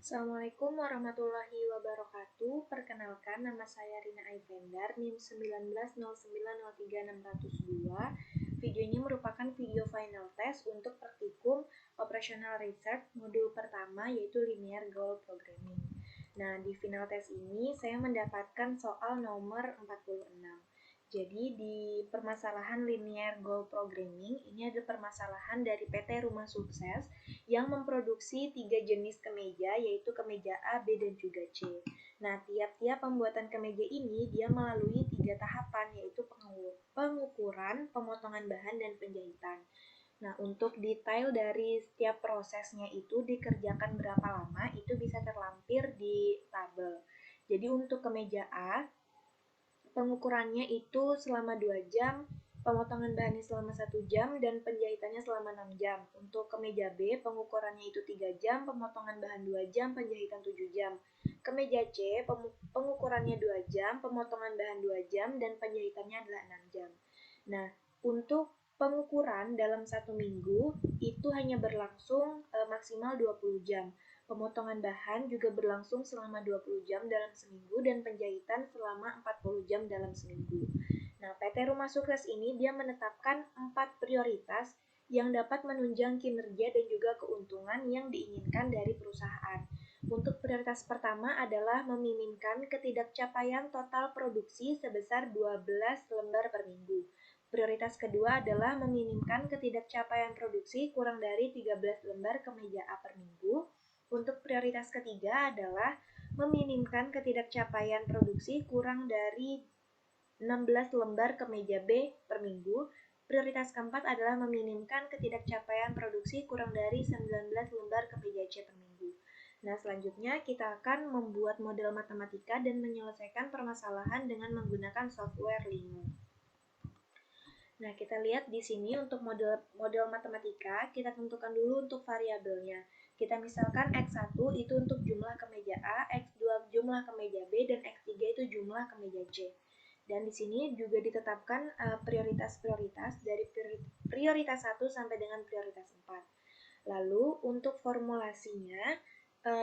Assalamualaikum warahmatullahi wabarakatuh. Perkenalkan, nama saya Rina Aivendar, NIM 1909036602. Video ini merupakan video final test untuk praktikum Operational Research modul pertama, yaitu Linear Goal Programming. Nah, di final test ini saya mendapatkan soal nomor 46. Jadi di permasalahan Linear Goal Programming ini ada permasalahan dari PT Rumah Sukses yang memproduksi 3 jenis kemeja, yaitu kemeja A, B, dan juga C. Nah, tiap-tiap pembuatan kemeja ini dia melalui 3 tahapan, yaitu pengukuran, pemotongan bahan, dan penjahitan. Nah, untuk detail dari setiap prosesnya itu dikerjakan berapa lama, itu bisa terlampir di tabel. Jadi untuk kemeja A, pengukurannya itu selama 2 jam, pemotongan bahannya selama 1 jam, dan penjahitannya selama 6 jam. Untuk kemeja B, pengukurannya itu 3 jam, pemotongan bahan 2 jam, penjahitan 7 jam. Kemeja C, pengukurannya 2 jam, pemotongan bahan 2 jam, dan penjahitannya adalah 6 jam. Nah, untuk pengukuran dalam 1 minggu itu hanya berlangsung maksimal 20 jam. Pemotongan bahan juga berlangsung selama 20 jam dalam seminggu dan penjahitan selama 40 jam dalam seminggu. Nah, PT Rumah Sukses ini dia menetapkan 4 prioritas yang dapat menunjang kinerja dan juga keuntungan yang diinginkan dari perusahaan. Untuk prioritas pertama adalah meminimkan ketidakcapaian total produksi sebesar 12 lembar per minggu. Prioritas kedua adalah meminimkan ketidakcapaian produksi kurang dari 13 lembar kemeja A per minggu. Untuk prioritas ketiga adalah meminimkan ketidakcapaian produksi kurang dari 16 lembar kemeja B per minggu. Prioritas keempat adalah meminimkan ketidakcapaian produksi kurang dari 19 lembar kemeja C per minggu. Nah, selanjutnya kita akan membuat model matematika dan menyelesaikan permasalahan dengan menggunakan software Lingo. Nah, kita lihat di sini untuk model matematika, kita tentukan dulu untuk variabelnya. Kita misalkan X1 itu untuk jumlah kemeja A, X2 jumlah kemeja B, dan X3 itu jumlah kemeja C. Dan di sini juga ditetapkan prioritas-prioritas dari prioritas 1 sampai dengan prioritas 4. Lalu untuk formulasinya,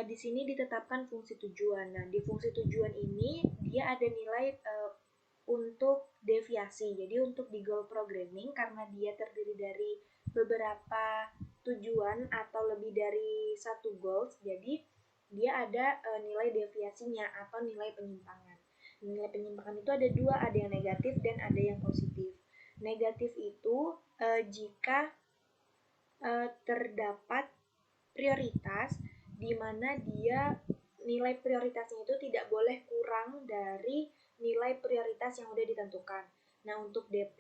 di sini ditetapkan fungsi tujuan. Nah, di fungsi tujuan ini dia ada nilai untuk deviasi. Jadi untuk di goal programming, karena dia terdiri dari beberapa tujuan atau lebih dari satu goals, jadi dia ada nilai deviasinya atau nilai penyimpangan. Nilai penyimpangan itu ada dua, ada yang negatif dan ada yang positif. Negatif itu jika terdapat prioritas di mana dia nilai prioritasnya itu tidak boleh kurang dari nilai prioritas yang sudah ditentukan. Nah, untuk D+,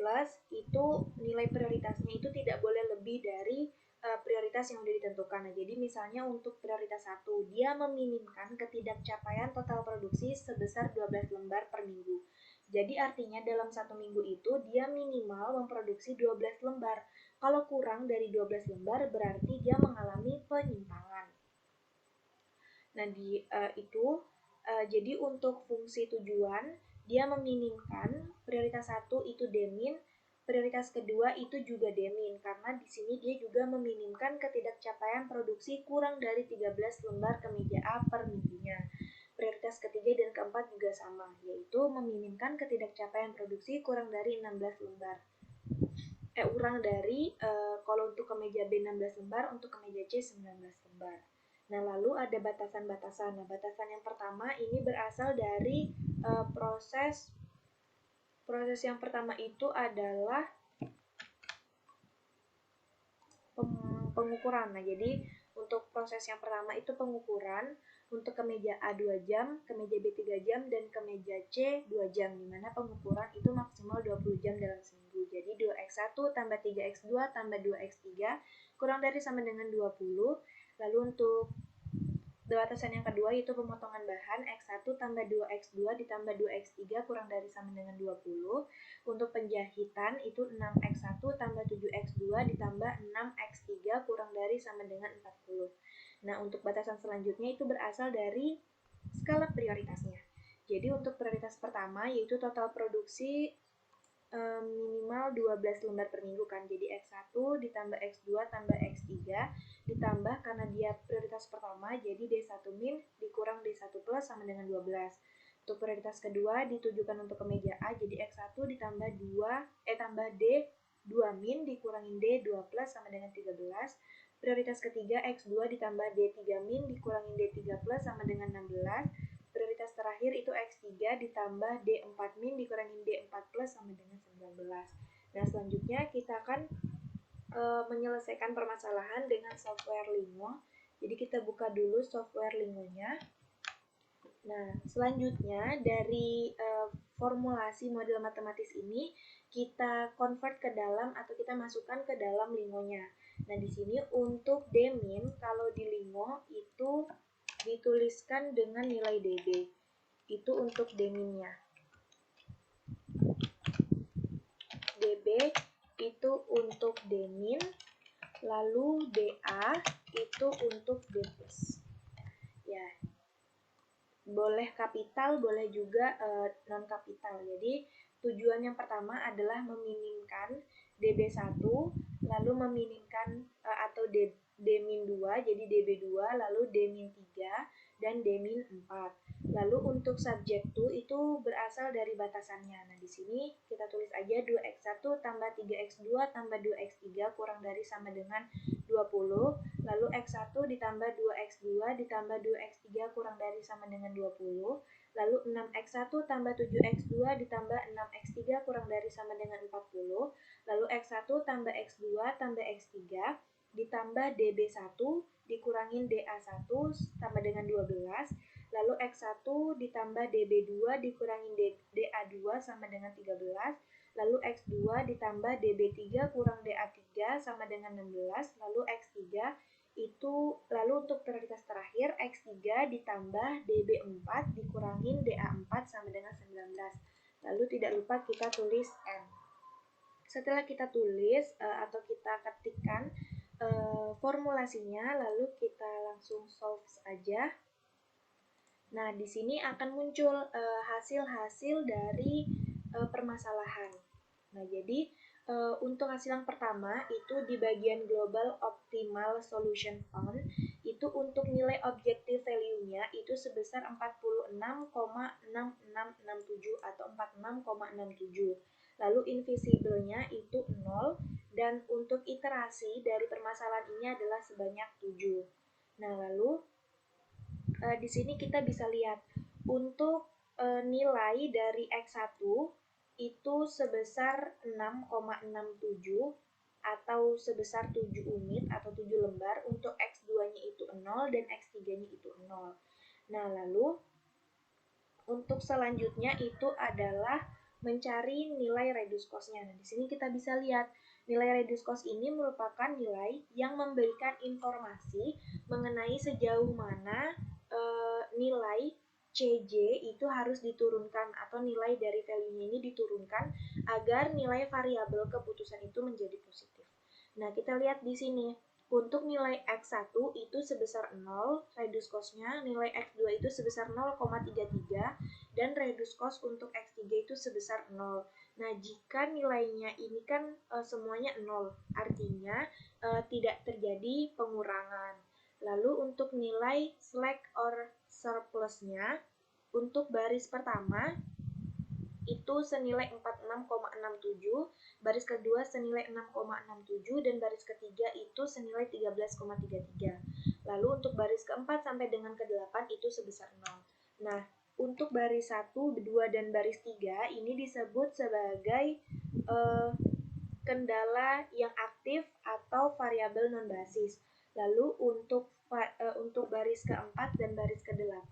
itu nilai prioritasnya itu tidak boleh lebih dari prioritas yang sudah ditentukan. Nah, jadi misalnya untuk prioritas 1, dia meminimkan ketidakcapaian total produksi sebesar 12 lembar per minggu. Jadi artinya dalam 1 minggu itu dia minimal memproduksi 12 lembar. Kalau kurang dari 12 lembar berarti dia mengalami penyimpangan. Nah, jadi untuk fungsi tujuan, dia meminimkan prioritas 1 itu demin, prioritas kedua itu juga demin, karena di sini dia juga meminimkan ketidakcapaian produksi kurang dari 13 lembar kemeja A per minggunya. Prioritas ketiga dan keempat juga sama, yaitu meminimkan ketidakcapaian produksi kurang dari 16 lembar. Kurang dari kalau untuk kemeja B 16 lembar, untuk kemeja C 19 lembar. Nah, lalu ada batasan-batasan. Nah, batasan yang pertama ini berasal dari proses yang pertama itu adalah pengukuran. Nah, jadi untuk proses yang pertama itu pengukuran untuk kemeja A 2 jam, kemeja B 3 jam, dan kemeja C 2 jam, dimana pengukuran itu maksimal 20 jam dalam seminggu. Jadi 2x1 tambah 3x2 tambah 2x3 kurang dari sama dengan 20. Lalu untuk batasan yang kedua yaitu pemotongan bahan, X1 tambah 2X2 ditambah 2X3 kurang dari sama dengan 20. Untuk penjahitan itu 6X1 tambah 7X2 ditambah 6X3 kurang dari sama dengan 40. Nah, untuk batasan selanjutnya itu berasal dari skala prioritasnya. Jadi untuk prioritas pertama yaitu total produksi minimal 12 lembar per minggu kan. Jadi X1 ditambah X2 tambah X3 ditambah karena dia prioritas pertama, jadi D1 min dikurang D1 plus sama dengan 12. Untuk prioritas kedua ditujukan untuk ke meja A, jadi X1 ditambah tambah D2 min dikurangin D2 plus sama dengan 13. Prioritas ketiga X2 ditambah D3 min dikurangin D3 plus sama dengan 16. Prioritas terakhir itu X3 ditambah D4 min dikurangin D4 plus sama dengan 19. Nah, selanjutnya kita akan menyelesaikan permasalahan dengan software Lingo. Jadi kita buka dulu software Lingonya. Nah, selanjutnya dari formulasi model matematis ini kita convert ke dalam atau kita masukkan ke dalam Lingonya. Nah, di sini untuk D-min kalau di Lingo itu dituliskan dengan nilai DB. Itu untuk D-minnya. DB itu untuk D-min, lalu DA itu untuk D+. Ya, boleh kapital, boleh juga non kapital. Jadi tujuan yang pertama adalah meminimkan DB1, lalu meminimkan atau D-2, jadi DB2, lalu D-3, dan D-4. Lalu untuk subject to itu berasal dari batasannya. Nah, di sini kita tulis aja 2x1 tambah 3x2 tambah 2x3 kurang dari sama dengan 20. Lalu x1 ditambah 2x2 ditambah 2x3 kurang dari sama dengan 20. Lalu 6x1 tambah 7x2 ditambah 6x3 kurang dari sama dengan 40. Lalu x1 tambah x2 tambah x3 ditambah db1 dikurangin da1 sama dengan 12. Lalu x1 ditambah db2 dikurangin da2 sama dengan 13. Lalu X2 ditambah DB3 kurang DA3 sama dengan 16. Lalu X3 itu, lalu untuk prioritas terakhir X3 ditambah DB4 dikurangin DA4 sama dengan 19. Lalu tidak lupa kita tulis N. Setelah kita tulis atau kita ketikkan formulasinya, lalu kita langsung solve aja. Nah, di sini akan muncul hasil-hasil dari permasalahan. Nah, jadi untuk hasil yang pertama itu di bagian Global Optimal Solution Found, itu untuk nilai objective value-nya itu sebesar 46,6667 atau 46,67. Lalu invisible-nya itu 0 dan untuk iterasi dari permasalahan ini adalah sebanyak 7. Nah, lalu di sini kita bisa lihat untuk nilai dari X1 itu sebesar 6,67 atau sebesar 7 unit atau 7 lembar. Untuk X2-nya itu 0 dan X3-nya itu 0. Nah, lalu untuk selanjutnya itu adalah mencari nilai reduce cost-nya. Nah, di sini kita bisa lihat nilai reduce cost ini merupakan nilai yang memberikan informasi mengenai sejauh mana nilai CJ itu harus diturunkan atau nilai dari value-nya ini diturunkan agar nilai variabel keputusan itu menjadi positif. Nah, kita lihat di sini. Untuk nilai X1 itu sebesar 0, reduce cost-nya, nilai X2 itu sebesar 0,33, dan reduce cost untuk X3 itu sebesar 0. Nah, jika nilainya ini kan semuanya 0, artinya tidak terjadi pengurangan. Lalu untuk nilai slack or surplus-nya, untuk baris pertama itu senilai 46,67, baris kedua senilai 6,67, dan baris ketiga itu senilai 13,33. Lalu untuk baris keempat sampai dengan ke-8 itu sebesar 0. Nah, untuk baris 1, 2, dan baris 3 ini disebut sebagai kendala yang aktif atau variabel non-basis. Lalu untuk baris keempat dan baris ke-8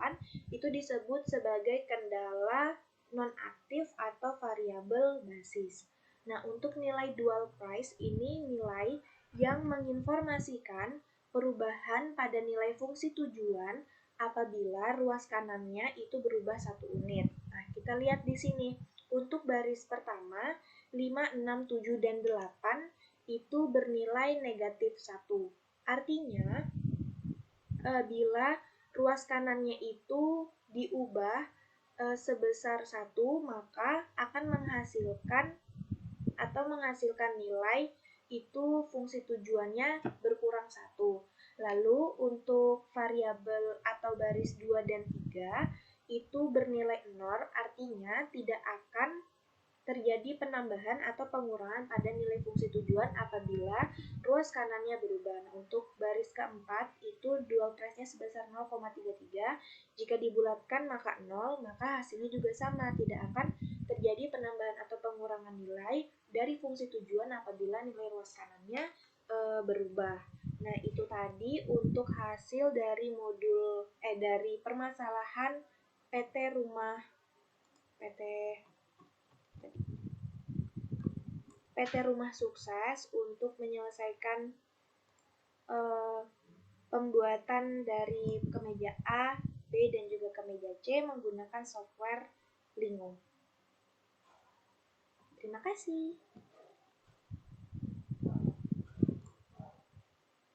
itu disebut sebagai kendala non-aktif atau variabel basis. Nah, untuk nilai dual price ini nilai yang menginformasikan perubahan pada nilai fungsi tujuan apabila ruas kanannya itu berubah 1 unit. Nah, kita lihat di sini. Untuk baris pertama, 5, 6, 7, dan 8 itu bernilai negatif 1. Artinya, bila ruas kanannya itu diubah sebesar 1, maka akan menghasilkan nilai itu fungsi tujuannya berkurang 1. Lalu untuk variabel atau baris 2 dan 3 itu bernilai 0, artinya tidak akan terjadi penambahan atau pengurangan pada nilai fungsi tujuan apabila ruas kanannya berubah. Nah, untuk baris keempat itu dual trace-nya sebesar 0,33. Jika dibulatkan maka 0, maka hasilnya juga sama, tidak akan terjadi penambahan atau pengurangan nilai dari fungsi tujuan apabila nilai ruas kanannya berubah. Nah, itu tadi untuk hasil dari dari permasalahan PT rumah PT PT Rumah Sukses untuk menyelesaikan pembuatan dari kemeja A, B, dan juga kemeja C menggunakan software Lingo. Terima kasih.